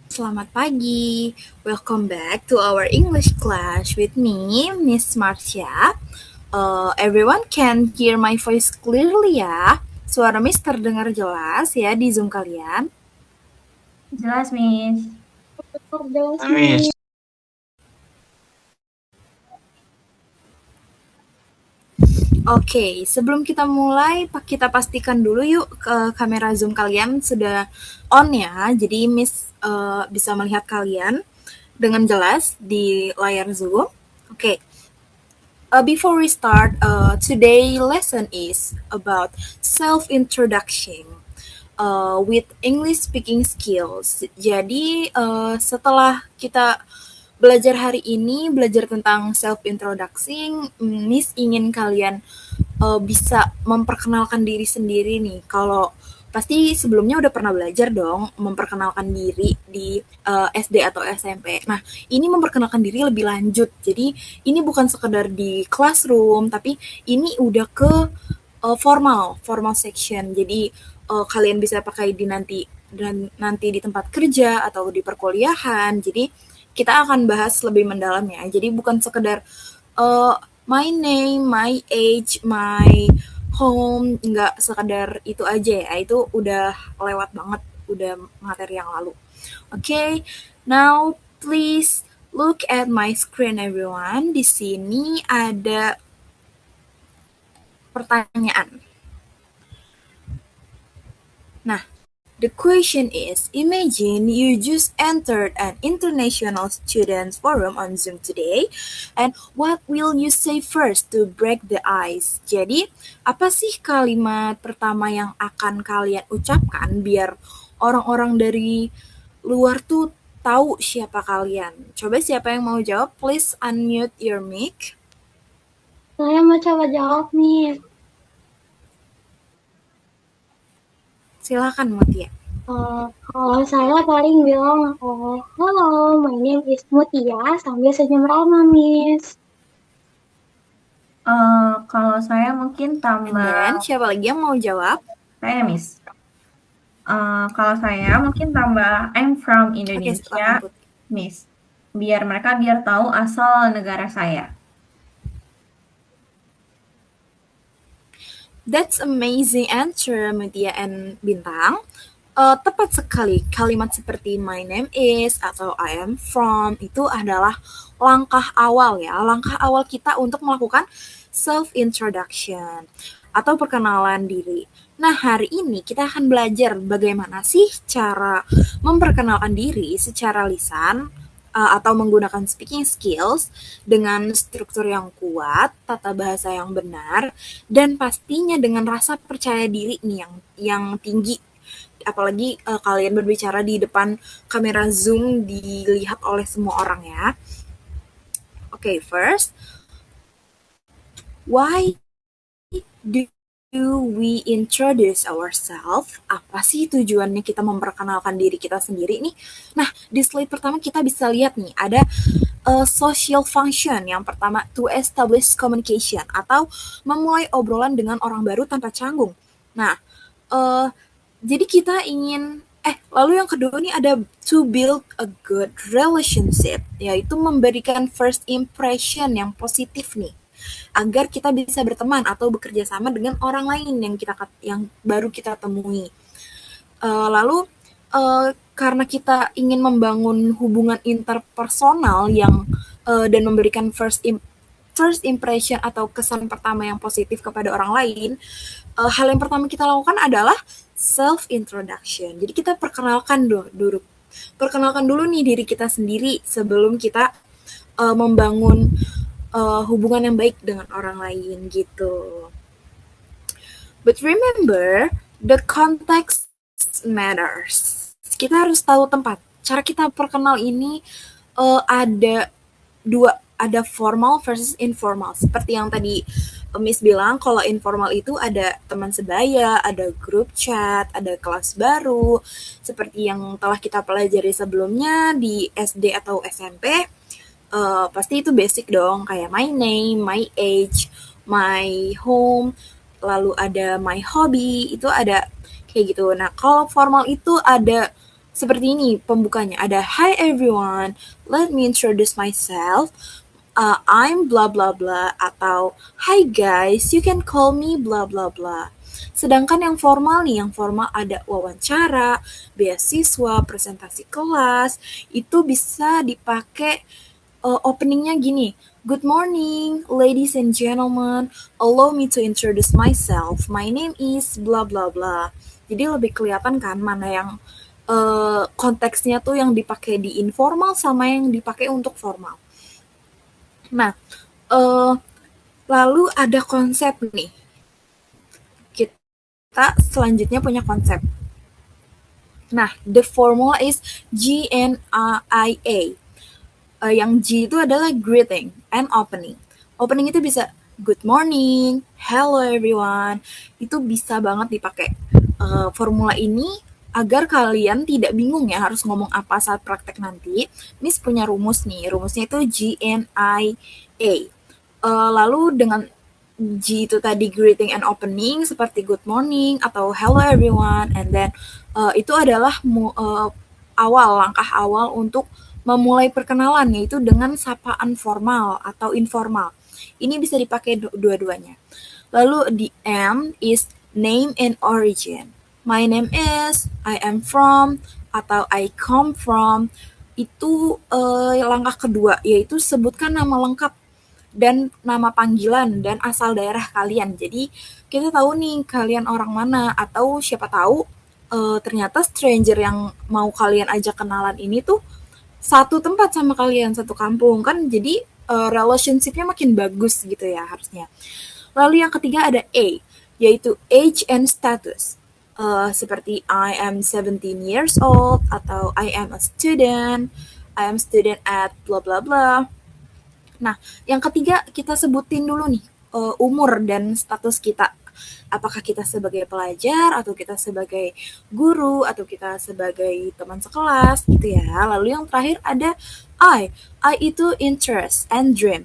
Selamat pagi. Welcome back to our English class with me, Miss Marcia. Everyone can hear my voice clearly ya. Suara Miss terdengar jelas ya di Zoom kalian. Jelas, Miss. Amin. Oke, sebelum kita mulai, kita pastikan dulu yuk ke kamera Zoom kalian sudah on ya. Jadi Miss bisa melihat kalian dengan jelas di layar Zoom. Oke, before we start, today lesson is about self-introduction with English speaking skills. Jadi setelah kita belajar hari ini, belajar tentang self-introducing, Miss ingin kalian bisa memperkenalkan diri sendiri nih. Kalau pasti sebelumnya udah pernah belajar dong memperkenalkan diri di SD atau SMP. Nah, ini memperkenalkan diri lebih lanjut. Jadi, ini bukan sekedar di classroom, tapi ini udah ke formal section. Jadi, kalian bisa pakai di nanti di tempat kerja atau di perkuliahan. Jadi, kita akan bahas lebih mendalam ya. Jadi, bukan sekedar uh, my name, my age, my home, nggak sekedar itu aja ya. Itu udah lewat banget, udah materi yang lalu. Okay, now please look at my screen everyone. Di sini ada pertanyaan. Nah, the question is, imagine you just entered an international students forum on Zoom today, and what will you say first to break the ice? Jadi, apa sih kalimat pertama yang akan kalian ucapkan biar orang-orang dari luar tuh tahu siapa kalian? Coba siapa yang mau jawab? Please unmute your mic. Saya mau coba jawab nih. Silakan Mutia. Kalau saya paling bilang, halo, my name is Mutia, sambil senyum ramah, Miss. Kalau saya mungkin And tambah then, siapa lagi yang mau jawab? saya, Miss. Kalau saya mungkin tambah I'm from Oke, silakan Indonesia, Putri. Miss. Biar mereka tahu asal negara saya. That's amazing answer, Mutia and Bintang. Tepat sekali, kalimat seperti my name is atau I am from itu adalah langkah awal ya, langkah awal kita untuk melakukan self-introduction atau perkenalan diri. Nah, hari ini kita akan belajar bagaimana sih cara memperkenalkan diri secara lisan atau menggunakan speaking skills dengan struktur yang kuat, tata bahasa yang benar, dan pastinya dengan rasa percaya diri nih yang tinggi. Apalagi kalian berbicara di depan kamera Zoom dilihat oleh semua orang ya. Oke, first, why do we introduce ourselves? Apa sih tujuannya kita memperkenalkan diri kita sendiri nih? Nah, di slide pertama kita bisa lihat nih, ada social function. Yang pertama, to establish communication atau memulai obrolan dengan orang baru tanpa canggung. Nah, uh, jadi kita ingin lalu yang kedua nih ada to build a good relationship, yaitu memberikan first impression yang positif nih agar kita bisa berteman atau bekerja sama dengan orang lain yang baru kita temui. Lalu karena kita ingin membangun hubungan interpersonal dan memberikan first impression atau kesan pertama yang positif kepada orang lain, hal yang pertama kita lakukan adalah self introduction. Jadi kita perkenalkan dulu nih diri kita sendiri sebelum kita membangun hubungan yang baik dengan orang lain gitu. But remember, the context matters. Kita harus tahu tempat. Cara kita perkenal ini ada ada formal versus informal. Seperti yang tadi Miss bilang, kalau informal itu ada teman sebaya, ada grup chat, ada kelas baru, seperti yang telah kita pelajari sebelumnya di SD atau SMP. Pasti itu basic dong, kayak my name, my age, my home, lalu ada my hobby, itu ada kayak gitu. Nah, kalau formal itu ada Seperti ini pembukanya. Ada hi everyone, let me introduce myself. I'm blah blah blah atau hi guys, you can call me blah blah blah. Sedangkan yang formal nih, yang formal ada wawancara, beasiswa, presentasi kelas, itu bisa dipakai openingnya gini. Good morning, ladies and gentlemen. Allow me to introduce myself. My name is blah blah blah. Jadi lebih kelihatan kan mana yang konteksnya tuh yang dipakai di informal sama yang dipakai untuk formal. Nah, lalu ada konsep nih. Kita selanjutnya punya konsep. Nah, the formula is GNIA. Yang G itu adalah greeting and opening. Opening itu bisa good morning, hello everyone. Itu bisa banget dipakai formula ini agar kalian tidak bingung ya harus ngomong apa saat praktek nanti. Miss punya rumus nih, rumusnya itu GNIA. Lalu dengan G itu tadi greeting and opening seperti good morning atau hello everyone, and then itu adalah langkah awal untuk memulai perkenalan, yaitu dengan sapaan formal atau informal. Ini bisa dipakai dua-duanya. Lalu the M is name and origin. My name is, I am from, atau I come from. Itu langkah kedua, yaitu sebutkan nama lengkap dan nama panggilan dan asal daerah kalian. Jadi kita tahu nih kalian orang mana, atau siapa tahu ternyata stranger yang mau kalian ajak kenalan ini tuh satu tempat sama kalian, satu kampung kan, jadi relationship-nya makin bagus gitu ya harusnya. Lalu yang ketiga ada A, yaitu age and status. Seperti I am 17 years old atau I am a student, I am student at blah blah blah. Nah, yang ketiga kita sebutin dulu nih umur dan status kita. Apakah kita sebagai pelajar, atau kita sebagai guru, atau kita sebagai teman sekelas gitu ya. Lalu yang terakhir ada I. I itu interest and dream.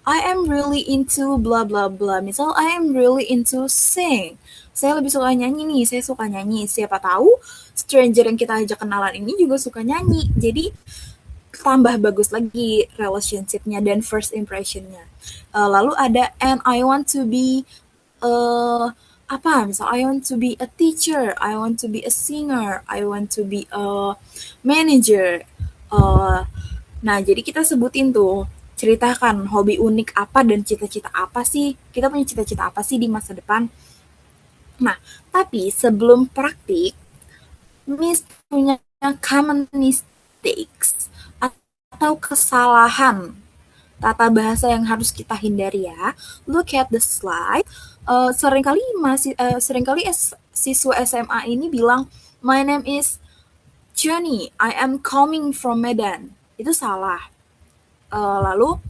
I am really into blah blah blah. Misal I am really into sing. Saya lebih suka nyanyi nih, saya suka nyanyi. Siapa tahu stranger yang kita ajak kenalan ini juga suka nyanyi. Jadi tambah bagus lagi relationship-nya dan first impression-nya. Lalu ada and I want to be misal I want to be a teacher, I want to be a singer, I want to be a manager. Nah, jadi kita sebutin tuh, ceritakan hobi unik apa dan cita-cita apa sih, kita punya cita-cita apa sih di masa depan. Nah, tapi sebelum praktik, Miss punya common mistakes atau kesalahan tata bahasa yang harus kita hindari ya. Look at the slide. Seringkali siswa SMA ini bilang, my name is Johnny, I am coming from Medan. Itu salah. Lalu,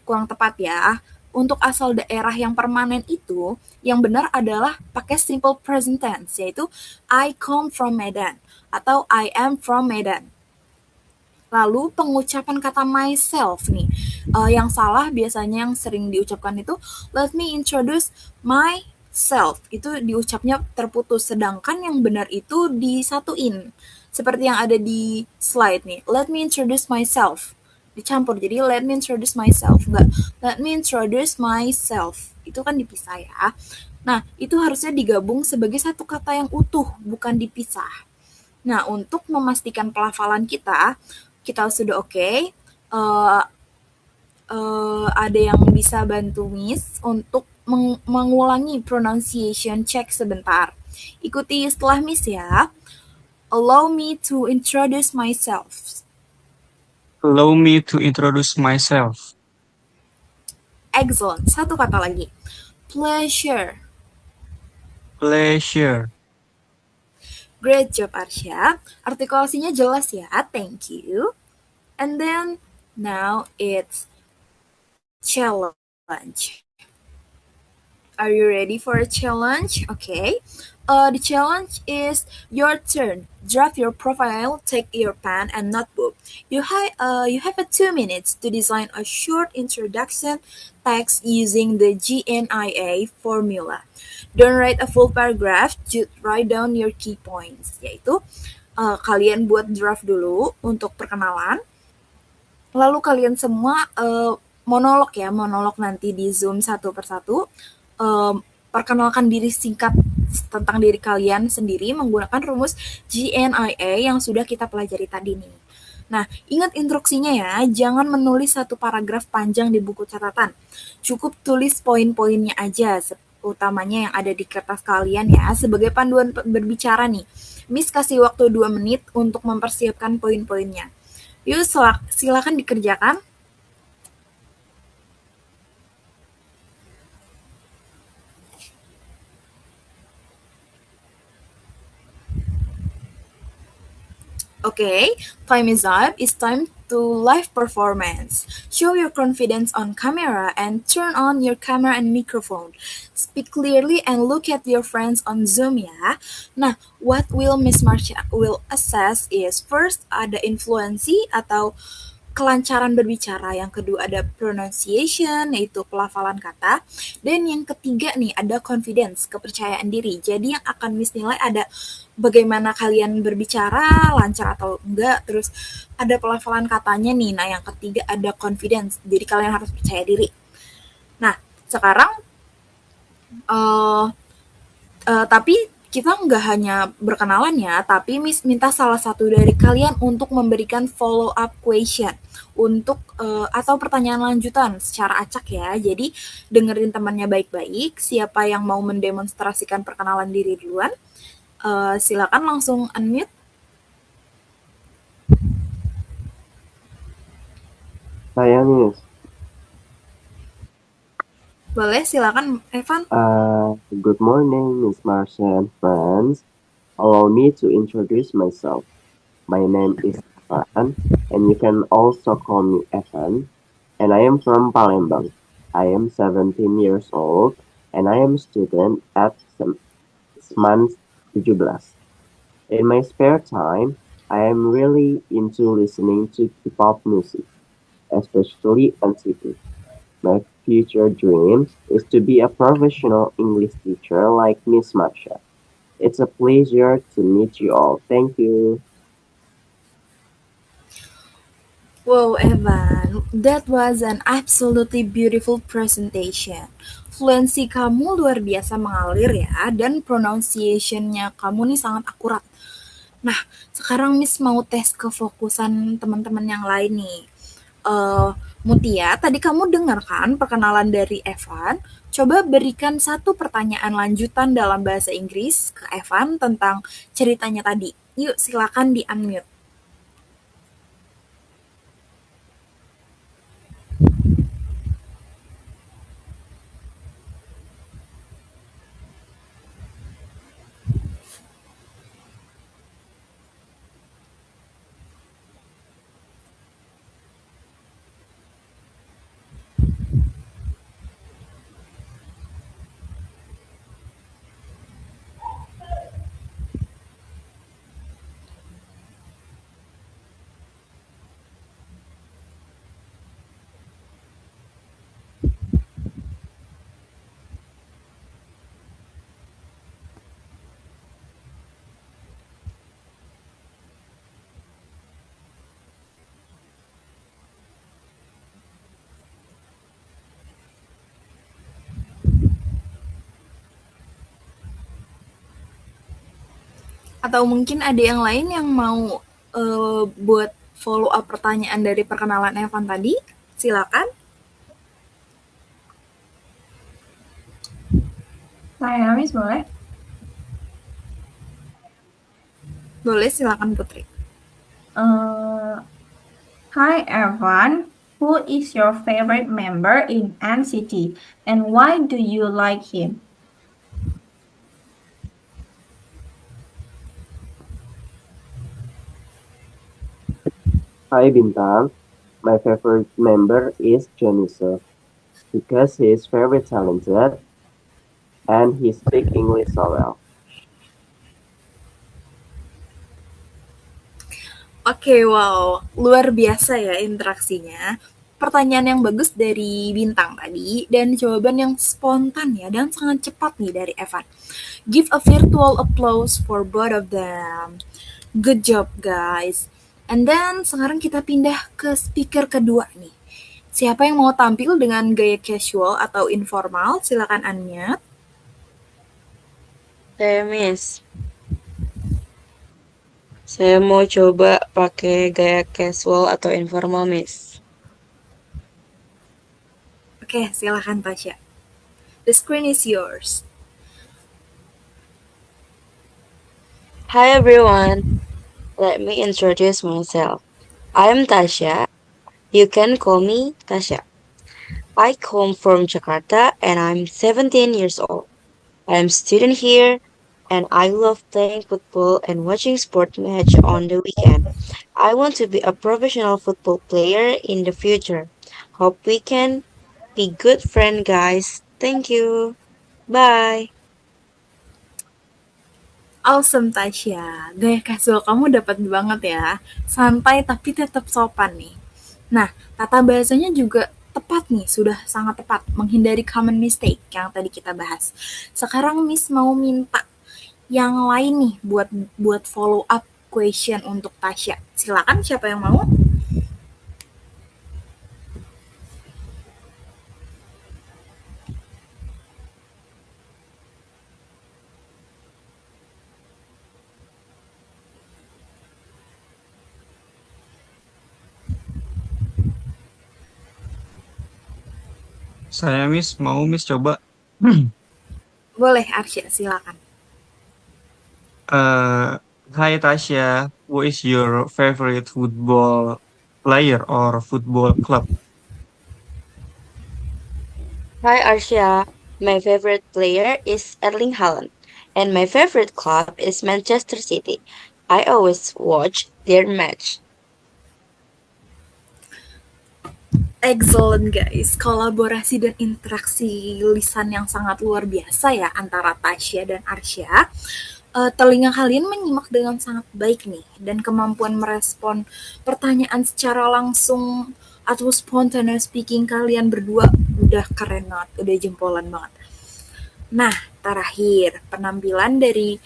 kurang tepat ya. Untuk asal daerah yang permanen itu, yang benar adalah pakai simple present tense, yaitu I come from Medan atau I am from Medan. Lalu pengucapan kata myself nih, yang salah biasanya yang sering diucapkan itu let me introduce myself, itu diucapnya terputus, sedangkan yang benar itu disatuin seperti yang ada di slide nih, let me introduce myself, dicampur jadi let me introduce myself, enggak let me introduce myself, itu kan dipisah ya. Nah, itu harusnya digabung sebagai satu kata yang utuh, bukan dipisah. Nah, untuk memastikan pelafalan kita sudah oke. Ada yang bisa bantu Miss untuk mengulangi pronunciation check sebentar. Ikuti setelah Miss ya. Allow me to introduce myself. Allow me to introduce myself. Excellent. Satu kata lagi. Pleasure. Pleasure. Great job, Arsya. Artikulasinya jelas ya. Thank you. And then, now it's challenge. Are you ready for a challenge? Okay. The challenge is your turn. Draft your profile, take your pen and notebook. You have 2 minutes to design a short introduction text using the GNIA formula. Don't write a full paragraph, just write down your key points. Yaitu kalian buat draft dulu untuk perkenalan, lalu kalian semua monolog nanti di Zoom satu persatu, eh, perkenalkan diri singkat tentang diri kalian sendiri menggunakan rumus GNIA yang sudah kita pelajari tadi nih. Nah, ingat instruksinya ya, jangan menulis satu paragraf panjang di buku catatan. Cukup tulis poin-poinnya aja, utamanya yang ada di kertas kalian ya, sebagai panduan berbicara nih. Miss kasih waktu 2 menit untuk mempersiapkan poin-poinnya. Yuk, silakan dikerjakan. Okay, time is up. It's time to live performance. Show your confidence on camera and turn on your camera and microphone. Speak clearly and look at your friends on Zoom ya. Nah, what will Miss Marsha will assess is first ada influency atau kelancaran berbicara, yang kedua ada pronunciation yaitu pelafalan kata, dan yang ketiga nih ada confidence, kepercayaan diri. Jadi yang akan Miss nilai ada bagaimana kalian berbicara, lancar atau enggak, terus ada pelafalan katanya nih. Nah, yang ketiga ada confidence. Jadi kalian harus percaya diri. Nah, sekarang tapi kita nggak hanya berkenalan ya, tapi Miss minta salah satu dari kalian untuk memberikan follow up question untuk atau pertanyaan lanjutan secara acak ya. Jadi dengerin temannya baik-baik. Siapa yang mau mendemonstrasikan perkenalan diri duluan, silakan langsung unmute. Saya Miss. Boleh, silakan Evan. Good morning, Miss Marsha and friends. Allow me to introduce myself. My name is Evan, and you can also call me Evan, and I am from Palembang. I am 17 years old, and I am a student at Semansa 17. In my spare time, I am really into listening to K-pop music, especially NCT. My future dream is to be a professional English teacher like Miss Marsha. It's a pleasure to meet you all. Thank you. Wow, Evan, that was an absolutely beautiful presentation. Fluency kamu luar biasa mengalir ya, dan pronunciation-nya kamu nih sangat akurat. Nah, sekarang Miss mau tes kefokusan teman-teman yang lain nih. Mutia, tadi kamu dengar kan perkenalan dari Evan? Coba berikan satu pertanyaan lanjutan dalam bahasa Inggris ke Evan tentang ceritanya tadi. Yuk, silakan di-unmute. Atau mungkin ada yang lain yang mau buat follow up pertanyaan dari perkenalan Evan tadi? Silakan. Saya Miss boleh? Boleh, silakan Putri. Hi Evan, who is your favorite member in NCT and why do you like him? Hi Bintang. My favorite member is Janice because he is very talented and he speaks English so well. Oke, wow. Luar biasa ya interaksinya. Pertanyaan yang bagus dari Bintang tadi, dan jawaban yang spontan ya, dan sangat cepat nih dari Evan. Give a virtual applause for both of them. Good job, guys. And then sekarang kita pindah ke speaker kedua nih. Siapa yang mau tampil dengan gaya casual atau informal? Silakan unmute. Saya Miss. Saya mau coba pakai gaya casual atau informal, Miss. Oke, silakan Tasya. The screen is yours. Hi everyone. Let me introduce myself. I'm Tasya. You can call me Tasya. I come from Jakarta and I'm 17 years old. I'm a student here and I love playing football and watching sport match on the weekend. I want to be a professional football player in the future. Hope we can be good friend guys. Thank you. Bye. Awesome, Tasya. Gaya casual kamu dapat banget ya. Santai tapi tetap sopan nih. Nah, tata bahasanya juga tepat nih, sudah sangat tepat. Menghindari common mistake yang tadi kita bahas. Sekarang Miss mau minta yang lain nih buat follow up question untuk Tasya. Silakan, siapa yang mau? Saya Miss, mau Miss coba. Boleh, Arsya, silakan. Hi Tasya, who is your favorite football player or football club? Hi Arsha. My favorite player is Erling Haaland and my favorite club is Manchester City. I always watch their match. Excellent guys, kolaborasi dan interaksi lisan yang sangat luar biasa ya antara Tasya dan Arsya. Telinga kalian menyimak dengan sangat baik nih, dan kemampuan merespon pertanyaan secara langsung atau spontaneous speaking kalian berdua udah keren banget, udah jempolan banget. Nah, terakhir penampilan dari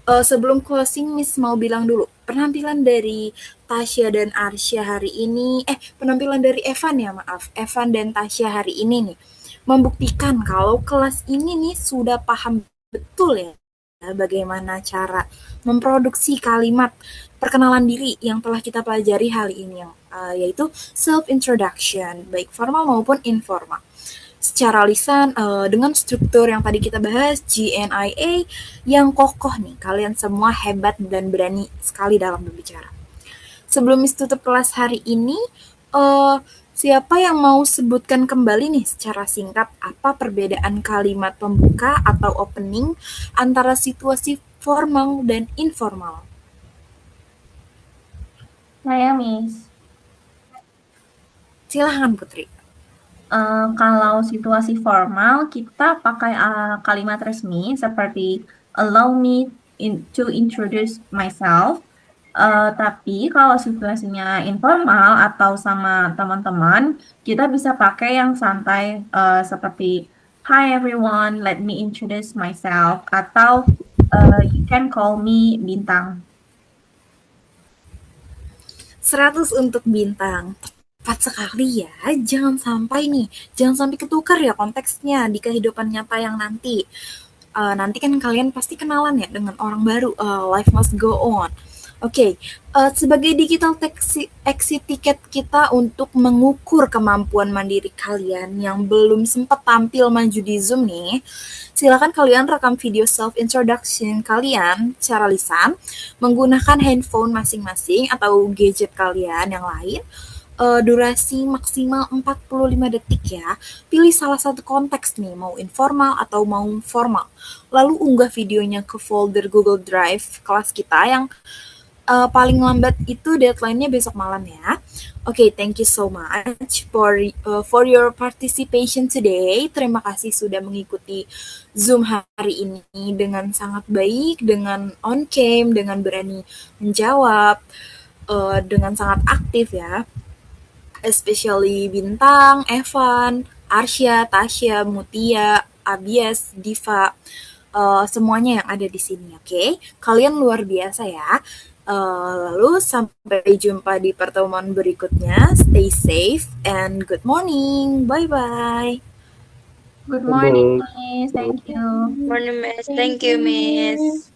sebelum closing Miss mau bilang dulu, penampilan dari Tasya dan Arsya hari ini, penampilan dari Evan ya maaf, Evan dan Tasya hari ini nih, membuktikan kalau kelas ini nih sudah paham betul ya bagaimana cara memproduksi kalimat perkenalan diri yang telah kita pelajari hari ini, yang yaitu self introduction, baik formal maupun informal. Secara lisan dengan struktur yang tadi kita bahas GNIA yang kokoh nih, kalian semua hebat dan berani sekali dalam berbicara. Sebelum Miss tutup kelas hari ini, siapa yang mau sebutkan kembali nih secara singkat apa perbedaan kalimat pembuka atau opening antara situasi formal dan informal? Saya Miss. Silahkan Putri. Kalau situasi formal, kita pakai kalimat resmi seperti allow me to introduce myself. Tapi kalau situasinya informal atau sama teman-teman, kita bisa pakai yang santai seperti hi everyone, let me introduce myself, atau you can call me Bintang. 100 untuk Bintang. Tepat sekali ya, jangan sampai ketukar ya konteksnya di kehidupan nyata yang nanti. Nanti kan kalian pasti kenalan ya dengan orang baru, life must go on. Oke, sebagai digital exit ticket kita untuk mengukur kemampuan mandiri kalian yang belum sempat tampil maju di Zoom nih, silakan kalian rekam video self introduction kalian secara lisan menggunakan handphone masing-masing atau gadget kalian yang lain. Durasi maksimal 45 detik ya. Pilih salah satu konteks nih, mau informal atau mau formal. Lalu unggah videonya ke folder Google Drive kelas kita yang paling lambat itu deadline-nya besok malam ya. Oke, thank you so much for your participation today. Terima kasih sudah mengikuti Zoom hari ini dengan sangat baik, dengan on cam, dengan berani menjawab, dengan sangat aktif ya. Especially Bintang, Evan, Arsya, Tasya, Mutia, Abias, Diva, semuanya yang ada di sini, oke? Kalian luar biasa ya. Lalu sampai jumpa di pertemuan berikutnya. Stay safe and good morning. Bye-bye. Good morning, Miss. Thank you. Morning, Miss. Thank you, Miss.